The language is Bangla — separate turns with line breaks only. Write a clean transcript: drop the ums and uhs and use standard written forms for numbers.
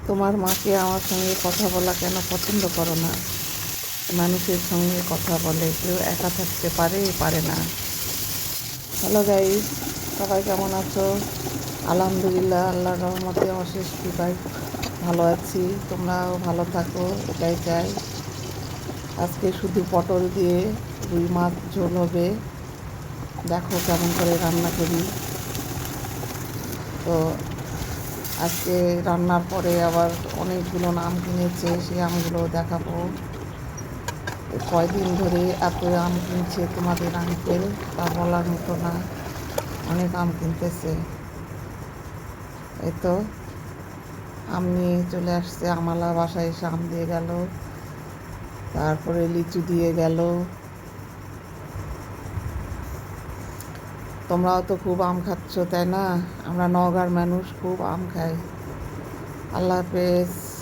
তোমার মাকে আমার সঙ্গে কথা বলা কেন পছন্দ করো না? মানুষের সঙ্গে কথা বলে, কেউ একা থাকতে পারে পারে না। হ্যালো গাইস, সবাই কেমন আছো? আলহামদুলিল্লাহ, আল্লাহর রহমতে অশেষ কৃপায় ভালো আছি। তোমরাও ভালো থাকো, এটাই চাই। আজকে শুধু পটল দিয়ে রুই মাছ ঝোল হবে। দেখো কেমন করে রান্না করি। তো আজকে রান্নার পরে আবার অনেকগুলো আম কিনেছে, সেই আমগুলো দেখাবো। কয়দিন ধরে এত আম কিনছে তোমাদের আঙ্কেল, তা বলার মতো না। অনেক আম কিনতেছে। এই তো আম নিয়ে চলে আসছে, আমালা বাসায় এসে আম দিয়ে গেল, তারপরে লিচু দিয়ে গেল। তোমরাও তো খুব আম খাচ্ছ, তাই না? আমরা নওগাঁর মানুষ, খুব আম খাই। আল্লাহ হাফেজ।